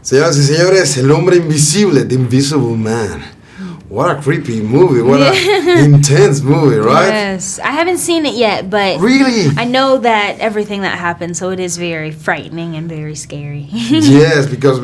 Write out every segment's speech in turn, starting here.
Señoras y señores, El Hombre Invisible, The Invisible Man. What a creepy movie, what an intense movie, right? Yes, I haven't seen it yet, but really, I know that everything that happens, so it is very frightening and very scary. Yes, because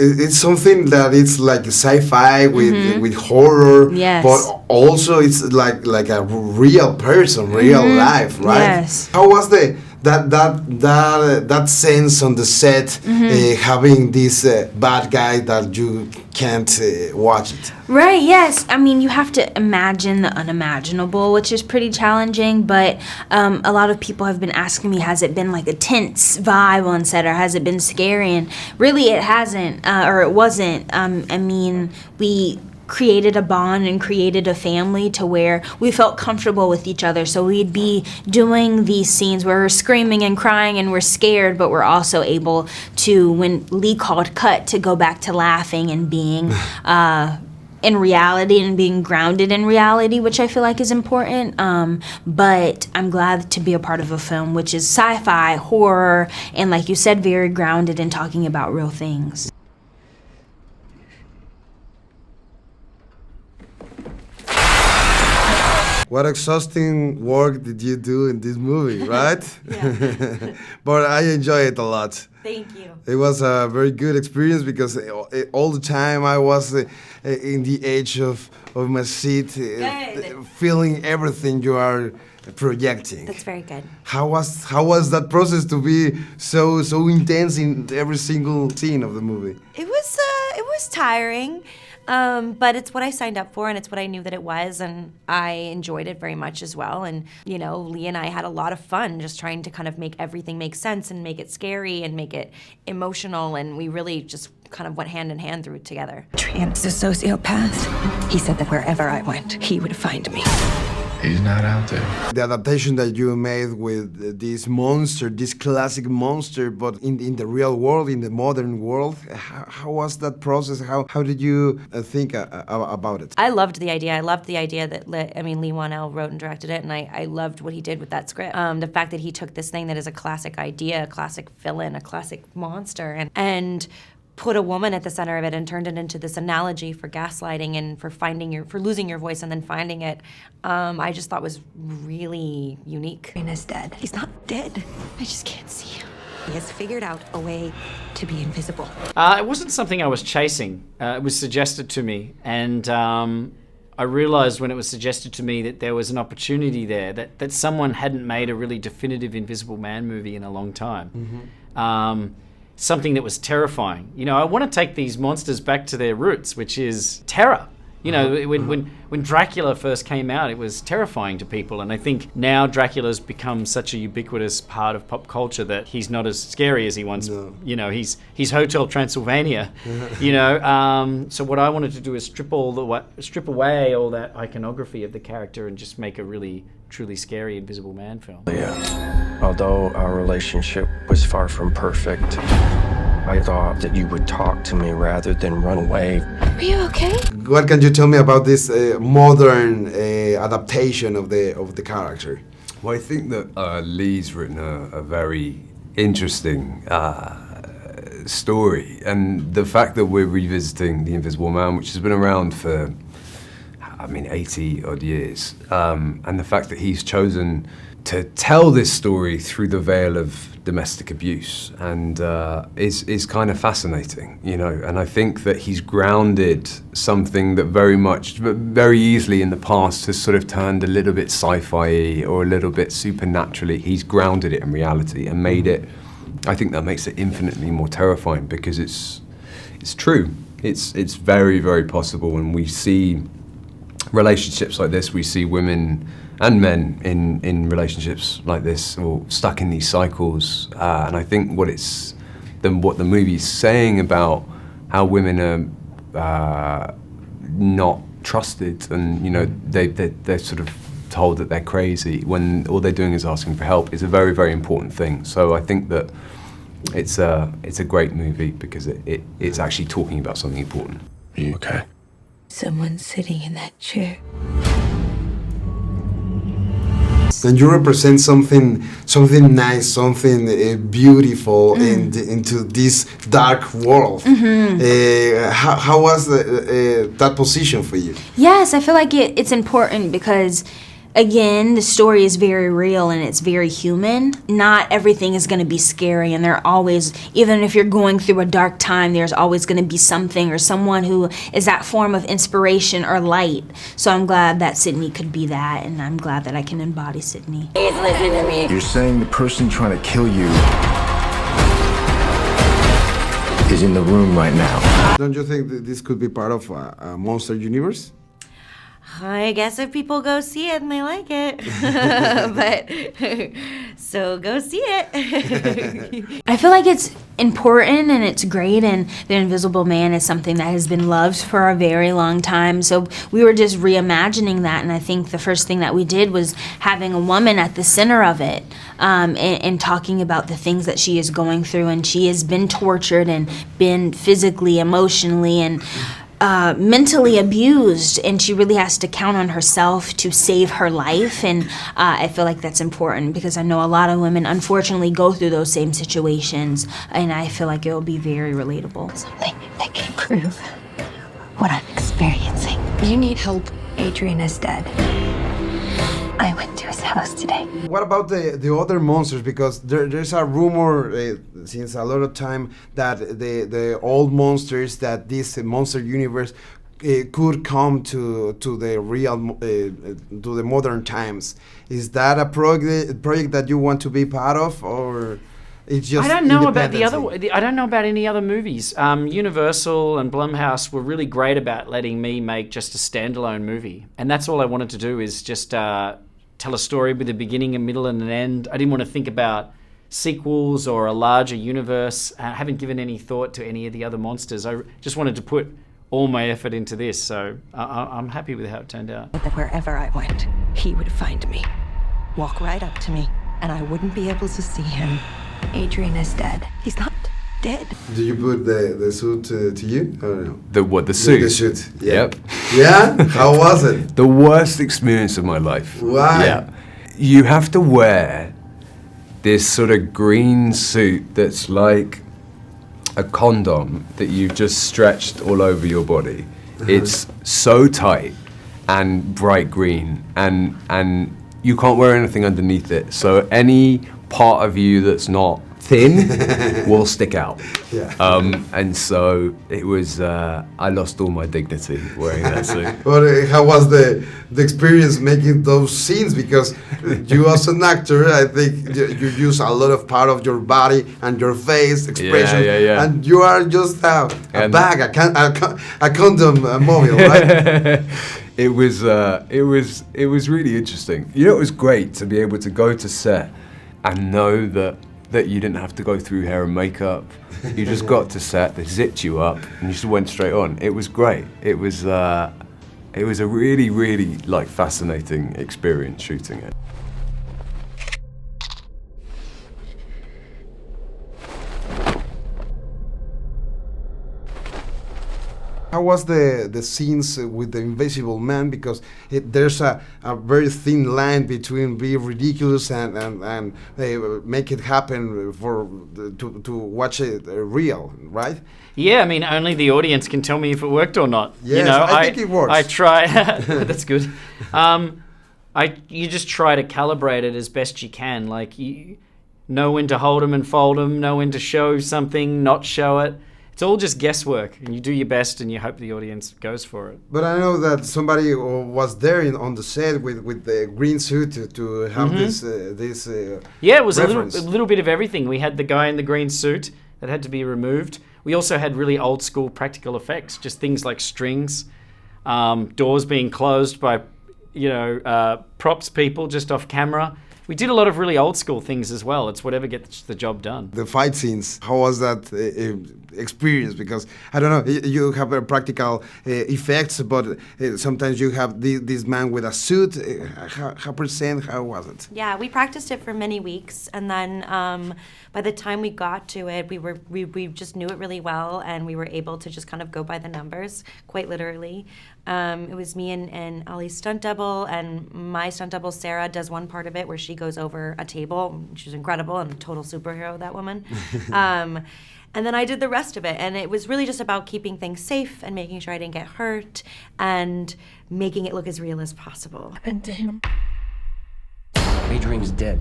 it's something that it's like sci-fi with horror, Yes. but also it's like a real person, real life, right? Yes. How was that sense on the set, having this bad guy that you can't watch it? Right, yes. I mean, you have to imagine the unimaginable, which is pretty challenging, but a lot of people have been asking me, has it been like a tense vibe on set, or has it been scary? And really it hasn't, or it wasn't. I mean, we created a bond and created a family to where we felt comfortable with each other. So we'd be doing these scenes where we're screaming and crying and we're scared, but we're also able to, when Lee called cut, to go back to laughing and being in reality and being grounded in reality, which I feel like is important. But I'm glad to be a part of a film which is sci-fi, horror, and like you said, very grounded in talking about real things. What exhausting work did you do in this movie, right? Yeah. But I enjoy it a lot. Thank you. It was a very good experience because all the time I was in the edge of my seat, feeling everything you are projecting. That's very good. How was that process to be so intense in every single scene of the movie? It was tiring. But it's what I signed up for, and it's what I knew that it was, and I enjoyed it very much as well. And, you know, Lee and I had a lot of fun just trying to kind of make everything make sense and make it scary and make it emotional, and we really just kind of went hand in hand through it together. Trian's a sociopath. He said that wherever I went, he would find me. He's not out there. The adaptation that you made with this monster, this classic monster, but in the real world, in the modern world, how was that process? How did you think about it? I loved the idea. I loved the idea that Lee Wanell wrote and directed it, and I loved what he did with that script. The fact that he took this thing that is a classic idea, a classic villain, a classic monster, and put a woman at the center of it and turned it into this analogy for gaslighting and for losing your voice and then finding it. I just thought was really unique. Trina's dead. He's not dead. I just can't see him. He has figured out a way to be invisible. It wasn't something I was chasing. It was suggested to me, and I realized when it was suggested to me that there was an opportunity there, that someone hadn't made a really definitive Invisible Man movie in a long time. Mm-hmm. Something that was terrifying. You know, I want to take these monsters back to their roots, which is terror. You know, when Dracula first came out, it was terrifying to people, and I think now Dracula's become such a ubiquitous part of pop culture that he's not as scary as he once. No. You know, he's Hotel Transylvania. You know, so what I wanted to do is strip away all that iconography of the character and just make a really truly scary Invisible Man film. Yeah. Although our relationship was far from perfect, I thought that you would talk to me rather than run away. Are you okay? What can you tell me about this modern adaptation of the character? Well, I think that Lee's written a very interesting story, and the fact that we're revisiting The Invisible Man, which has been around for 80 odd years, and the fact that he's chosen to tell this story through the veil of domestic abuse and is kind of fascinating, you know. And I think that he's grounded something that very easily in the past has sort of turned a little bit sci-fi or a little bit supernaturally. He's grounded it in reality and made it. I think that makes it infinitely more terrifying because it's true. It's very, very possible, and we see relationships like this. We see women and men in relationships like this, or stuck in these cycles. And I think what the movie's saying about how women are not trusted, and you know they're sort of told that they're crazy when all they're doing is asking for help, is a very, very important thing. So I think that it's a great movie because it's actually talking about something important. Are you okay? Someone sitting in that chair. And you represent something nice, something beautiful into this dark world. How was that position for you? Yes, I feel like it's important because, again, the story is very real and it's very human. Not everything is going to be scary, and there are always, even if you're going through a dark time, there's always going to be something or someone who is that form of inspiration or light. So I'm glad that Sydney could be that, and I'm glad that I can embody Sydney. Please listen to me. You're saying the person trying to kill you is in the room right now. Don't you think that this could be part of a monster universe? I guess if people go see it and they like it, but so go see it. I feel like it's important and it's great, and The Invisible Man is something that has been loved for a very long time. So we were just reimagining that, and I think the first thing that we did was having a woman at the center of it, and talking about the things that she is going through, and she has been tortured and been physically, emotionally, and mentally abused, and she really has to count on herself to save her life. And I feel like that's important because I know a lot of women unfortunately go through those same situations, and I feel like it will be very relatable. Something that can prove what I'm experiencing. You need help. Adrian is dead. I went to his house today. What about the other monsters? Because there's a rumor since a lot of time that the old monsters, that this monster universe could come to the real to the modern times. Is that a project that you want to be part of, or it's just? I don't know about I don't know about any other movies. Universal and Blumhouse were really great about letting me make just a standalone movie, and that's all I wanted to do, is just tell a story with a beginning, a middle, and an end. I didn't want to think about sequels or a larger universe. I haven't given any thought to any of the other monsters. I just wanted to put all my effort into this, so I'm happy with how it turned out. That wherever I went, he would find me, walk right up to me, and I wouldn't be able to see him. Adrian is dead. He's not dead. Do you put the suit to you? I don't know. The suit? The suit. Yeah. Yep. Yeah? How was it? The worst experience of my life. Why? Yeah. You have to wear this sort of green suit that's like a condom that you've just stretched all over your body. It's so tight and bright green, and you can't wear anything underneath it. So any part of you that's not thin will stick out. Yeah. And so it was, I lost all my dignity wearing that suit. But how was the experience making those scenes? Because you as an actor, I think you use a lot of part of your body and your face expression, yeah. and you are just a bag, a condom mobile, right? It was really interesting. You know, it was great to be able to go to set and know that you didn't have to go through hair and makeup. You just got to set, they zipped you up, and you just went straight on. It was great. It was a really, really like fascinating experience shooting it. How was the scenes with the Invisible Man? Because there's a very thin line between be ridiculous and make it happen to watch it real, right? Yeah, I mean, only the audience can tell me if it worked or not. Yes, you know, I think it works. I try. That's good. You just try to calibrate it as best you can. Like, you know when to hold them and fold them, know when to show something, not show it. It's all just guesswork, and you do your best and you hope the audience goes for it. But I know that somebody was there on the set with the green suit to have this yeah, it was a little bit of everything. We had the guy in the green suit that had to be removed. We also had really old school practical effects, just things like strings, doors being closed by props people just off camera. We did a lot of really old school things as well. It's whatever gets the job done. The fight scenes, how was that experience? Because, I don't know, you have practical effects, but sometimes you have this man with a suit. How was it? Yeah, we practiced it for many weeks, and then by the time we got to it, we just knew it really well, and we were able to just kind of go by the numbers, quite literally. It was me and Ali's stunt double, and my stunt double, Sarah, does one part of it where she goes over a table. She's incredible and a total superhero, that woman. And then I did the rest of it, and it was really just about keeping things safe and making sure I didn't get hurt and making it look as real as possible. Happened to him. Adrian's dead.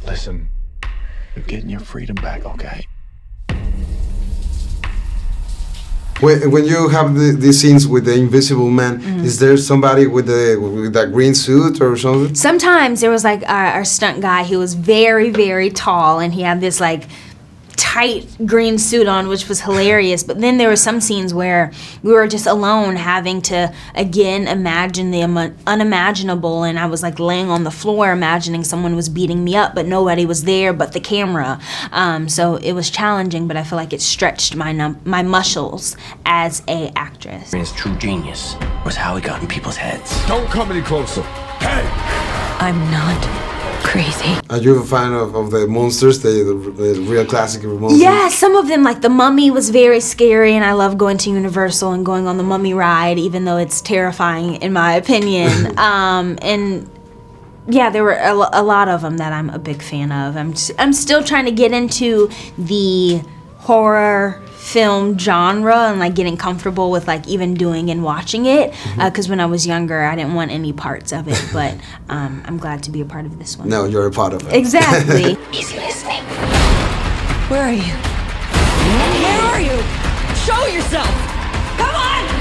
Listen, you're getting your freedom back, okay? When you have these scenes with the Invisible Man, is there somebody with that green suit or something? Sometimes there was like our stunt guy. He was very, very tall, and he had this like tight green suit on, which was hilarious. But then there were some scenes where we were just alone, having to again imagine the unimaginable, and I was like laying on the floor imagining someone was beating me up, but nobody was there but the camera. So it was challenging, but I feel like it stretched my muscles as a actress. His true genius was how he got in people's heads. Don't come any closer. Hey! I'm not crazy. Are you a fan of the monsters, the real classic monsters? Yeah, some of them, like the Mummy was very scary, and I love going to Universal and going on the Mummy ride, even though it's terrifying in my opinion. And yeah, there were a lot of them that I'm a big fan of. I'm still trying to get into the horror film genre and like getting comfortable with like even doing and watching it, because when I was younger I didn't want any parts of it, but I'm glad to be a part of this one. No, you're a part of it. Exactly. He's listening. Where are you? Where are you? Show yourself! Come on!